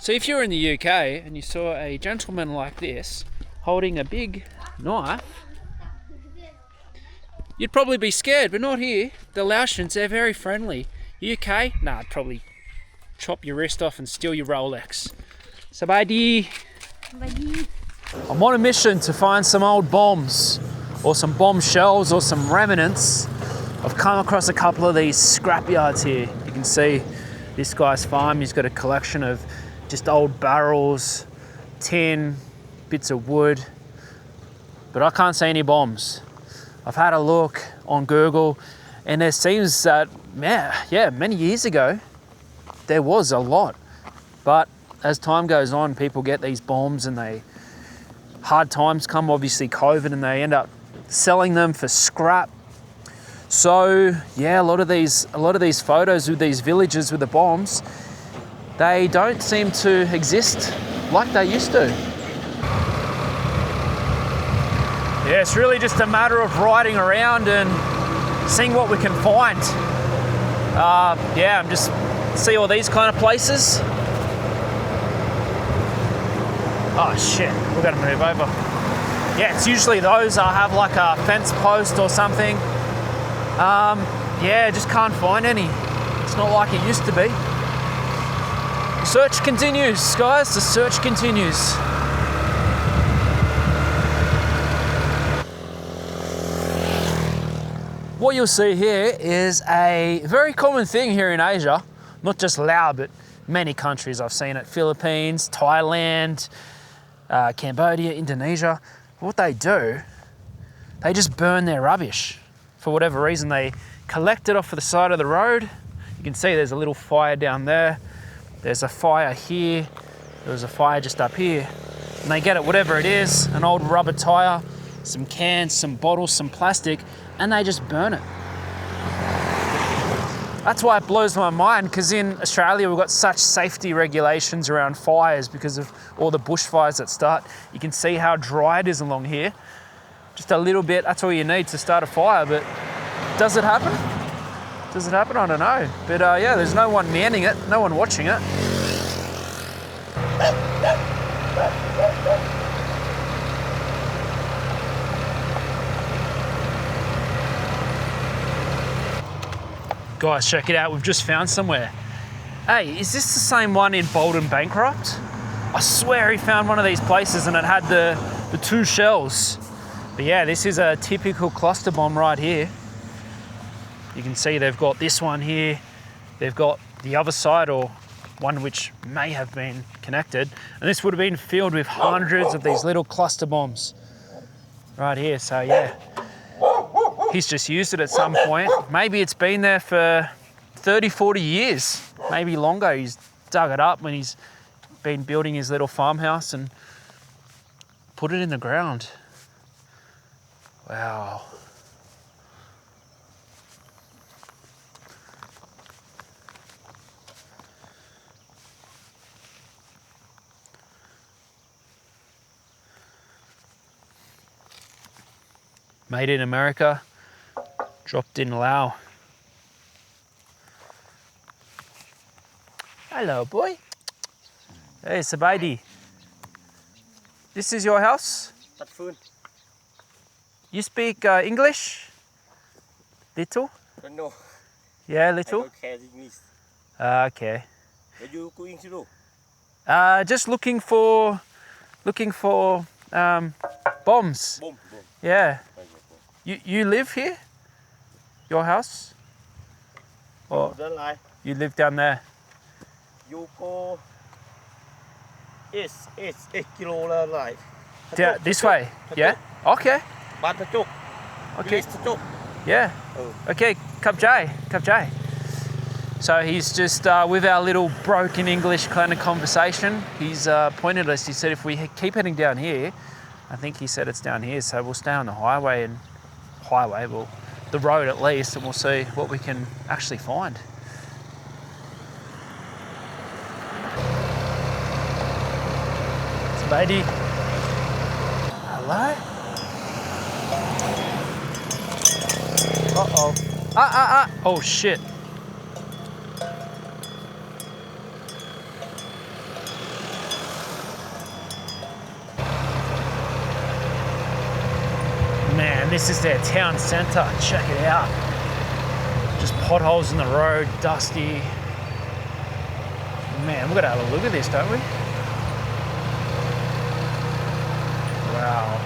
So if you're in the UK and you saw a gentleman like this holding a big knife, you'd probably be scared, but not here. The Laotians, they're very friendly. UK? Nah, I'd probably chop your wrist off and steal your Rolex. Sabadi. I'm on a mission to find some old bombs or some bombshells or some remnants. I've come across a couple of these scrapyards here. You can see this guy's farm. He's got a collection of just old barrels, tin, bits of wood, but I can't see any bombs. I've had a look on Google and it seems that, many years ago, there was a lot. But as time goes on, people get these bombs and hard times come, obviously COVID, and they end up selling them for scrap. So yeah, a lot of these photos with these villages with the bombs, they don't seem to exist like they used to. Yeah, it's really just a matter of riding around and seeing what we can find. I'm just see all these kind of places. Oh shit, we're gonna move over. Yeah, it's usually those I have like a fence post or something. Just can't find any. It's not like it used to be. The search continues, guys, the search continues. What you'll see here is a very common thing here in Asia, not just Laos, but many countries. I've seen it, Philippines, Thailand, Cambodia, Indonesia. What they do, they just burn their rubbish. For whatever reason, they collect it off of the side of the road. You can see there's a little fire down there. There's a fire here. There's a fire just up here. And they get it, whatever it is, an old rubber tire, some cans, some bottles, some plastic, and they just burn it. That's why it blows my mind, because in Australia we've got such safety regulations around fires because of all the bushfires that start. You can see how dry it is along here. Just a little bit, that's all you need to start a fire, but does it happen? Does it happen? I don't know. But there's no one manning it, no one watching it. Guys, check it out, we've just found somewhere. Hey, is this the same one in Bolton Bankrupt? I swear he found one of these places and it had the two shells. But yeah, this is a typical cluster bomb right here. You can see they've got this one here. They've got the other side, or one which may have been connected. And this would have been filled with hundreds of these little cluster bombs right here. So yeah, he's just used it at some point. Maybe it's been there for 30, 40 years, maybe longer. He's dug it up when he's been building his little farmhouse and put it in the ground. Wow. Made in America, dropped in Laos. Hello, boy. Hey, Sabaidi. This is your house? You speak English? Little? No. Yeah, little? I don't care English. Okay. What you going to do? Just looking for bombs. Bomb. Yeah. You live here? Your house? Or you live down there? You go 8 kilo like. This way? Yeah? Okay. Okay. Yeah. Okay, Kap Jai. So he's just, with our little broken English kind of conversation, he's pointed us, he said if we keep heading down here, I think he said it's down here, so we'll stay on the the road at least, and we'll see what we can actually find. It's Lady. Hello? Uh-oh. Oh shit. This is their town centre. Check it out. Just potholes in the road, dusty. Man, we've got to have a look at this, don't we? Wow.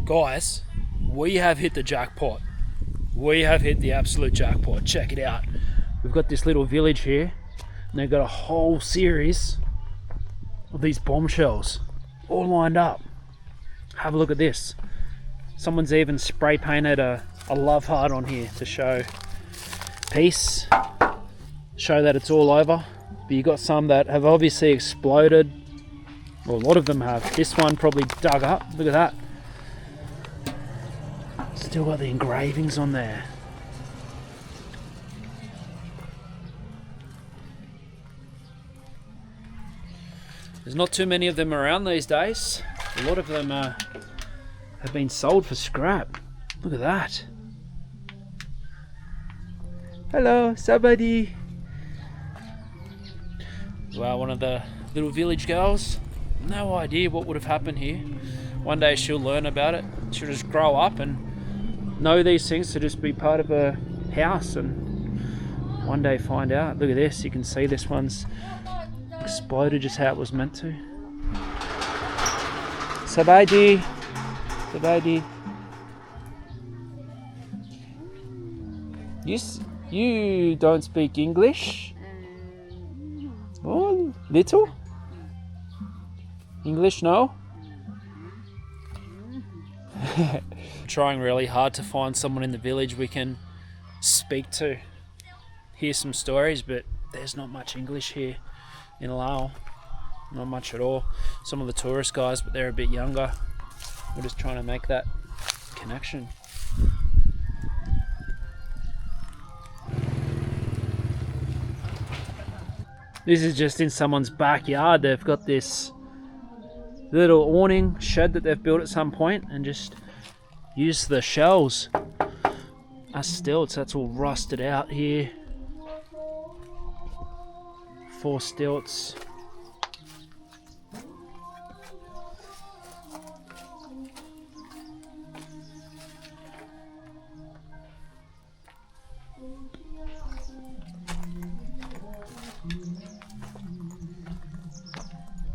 Guys, we have hit the jackpot. We have hit the absolute jackpot. Check it out. We've got this little village here, and they've got a whole series of these bombshells all lined up. Have a look at this. Someone's even spray painted a love heart on here to show peace, show that it's all over. But you got some that have obviously exploded. Well, a lot of them have. This one probably dug up. Look at that. Still got the engravings on there. There's not too many of them around these days. A lot of them have been sold for scrap. Look at that. Hello, somebody. Well, one of the little village girls. No idea what would have happened here. One day she'll learn about it. She'll just grow up and know these things to just be part of a house, and one day find out. Look at this. You can see this one's exploded just how it was meant to. Sabaji. Sabaji. You don't speak English? Oh, little? English, no? Trying really hard to find someone in the village we can speak to, hear some stories, but there's not much English here in Laos. Not much at all. Some of the tourist guys, but they're a bit younger. We're just trying to make that connection. This is just in someone's backyard. They've got this little awning shed that they've built at some point and just use the shells as stilts. That's all rusted out here. 4 stilts.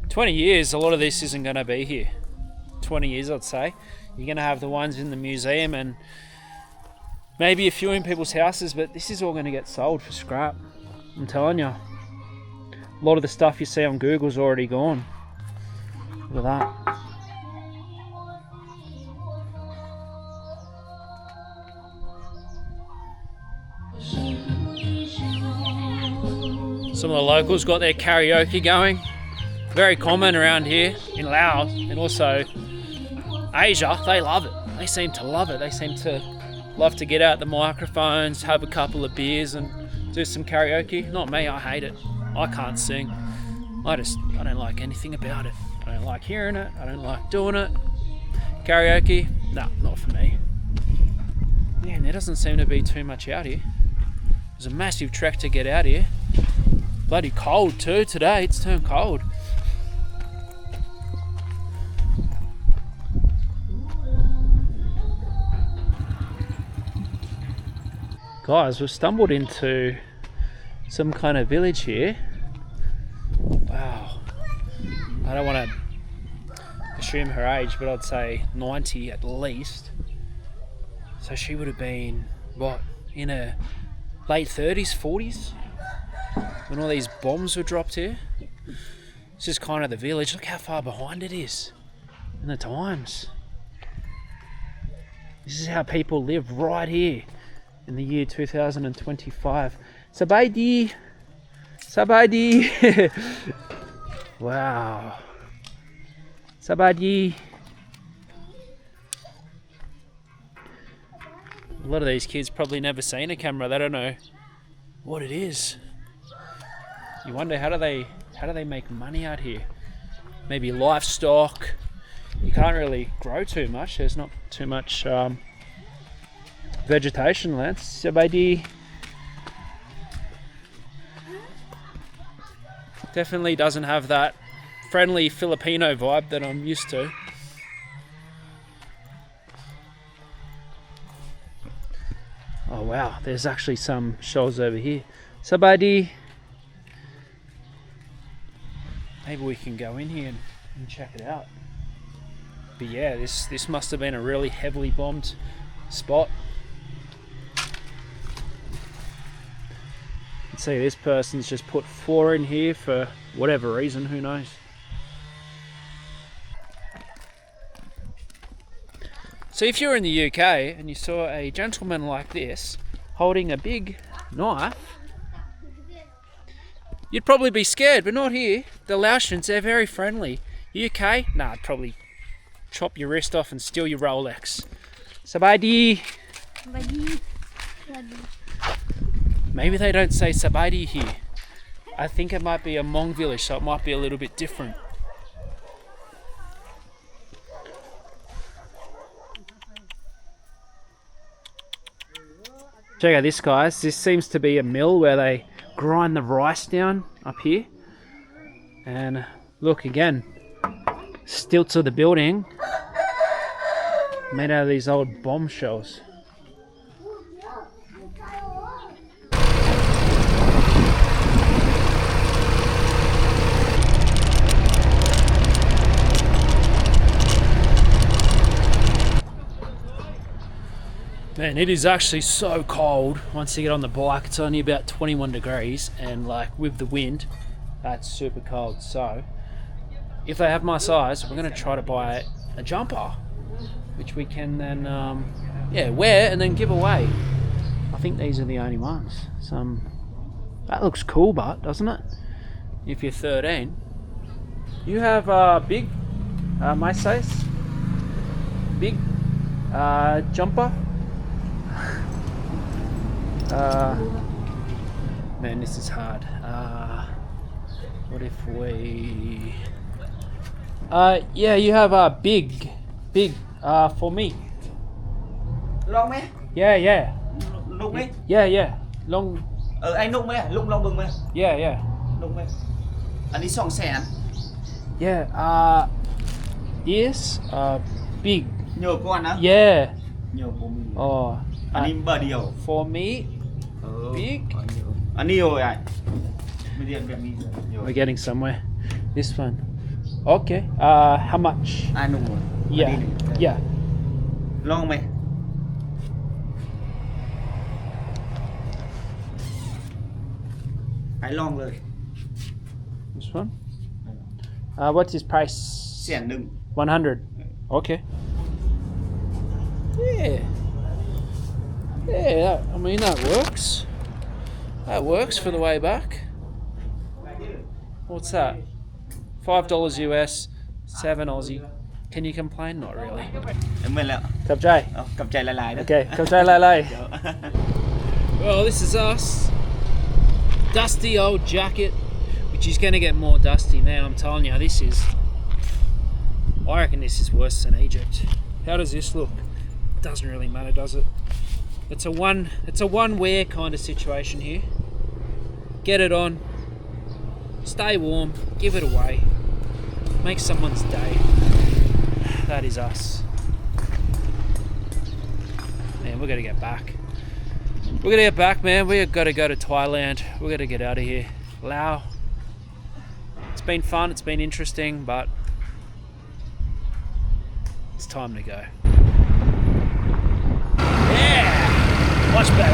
In 20 years, a lot of this isn't going to be here. 20 years, I'd say. You're going to have the ones in the museum and maybe a few in people's houses, but this is all going to get sold for scrap. I'm telling you. A lot of the stuff you see on Google's already gone. Look at that. Some of the locals got their karaoke going. Very common around here in Laos and also Asia. They love it. They seem to love it. They seem to love to get out the microphones, have a couple of beers and do some karaoke. Not me, I hate it. I can't sing. I don't like anything about it. I don't like hearing it. I don't like doing it. Karaoke, no, not for me. Man, there doesn't seem to be too much out here. It's a massive trek to get out here. Bloody cold too today. It's turned cold. Guys, we've stumbled into some kind of village here. Wow. I don't want to assume her age, but I'd say 90 at least. So she would have been, what, in her late 30s, 40s? When all these bombs were dropped here. This is kind of the village. Look how far behind it is in the times. This is how people live right here in the year 2025. Sabaidi! Sabaidi! Wow. Sabaidi! A lot of these kids probably never seen a camera. They don't know what it is. You wonder how do they make money out here? Maybe livestock, you can't really grow too much. There's not too much vegetation land. Sabadi. Definitely doesn't have that friendly Filipino vibe that I'm used to. Oh wow, there's actually some shells over here. Sabadi. Maybe we can go in here and check it out. But yeah, this must have been a really heavily bombed spot. Let's see, this person's just put 4 in here for whatever reason, who knows. So if you're in the UK and you saw a gentleman like this holding a big knife, you'd probably be scared, but not here. The Laotians, they're very friendly. UK? Nah, I'd probably chop your wrist off and steal your Rolex. Sabadi. Maybe they don't say Sabadi here. I think it might be a Hmong village, so it might be a little bit different. Check out this, guys. This seems to be a mill where they grind the rice down up here. And look again, stilts of the building made out of these old bombshells. Man, it is actually so cold once you get on the bike. It's only about 21 degrees, and like with the wind, that's super cold. So if they have my size, we're going to try to buy a jumper, which we can then wear and then give away. I think these are the only ones. That looks cool, but doesn't it? If you're 13, you have big, my size, big jumper. Man, this is hard. What if we... yeah, you have a big, for me. Long mấy? Yeah. Long mấy? Yeah. Long... Anh nung mấy? Lung long bừng mấy? Yeah. Nung mấy? Anh đi song sàn. Yeah, yes, big. Nhiều con á? Yeah. Nhiều của mình. Oh. Anh đi bờ điều. For me, big. Anh đi rồi anh. We're getting somewhere. This one. Okay. How much? Anh nung rồi. Yeah. Long mấy? Hãy longเลย. This one. What's his price? Sàn đừng. 100. Okay. Yeah, I mean that works. That works for the way back. What's that? $5 US, 7 Aussie. Can you complain? Not really. Em quên lẹ. Cặp trai. Cặp trai lại lại đó. Okay, cặp trai lại lại. Well, this is us. Dusty old jacket, which is going to get more dusty, man. I'm telling you, I reckon this is worse than Egypt. How does this look? Doesn't really matter, does it? It's a one wear kind of situation here. Get it on, stay warm, give it away, make someone's day. That is us. Man, we're gonna get back. We're gonna get back, man. We've got to go to Thailand. We're gonna get out of here. Laos. It's been fun, it's been interesting, but it's time to go. Yeah! Much better.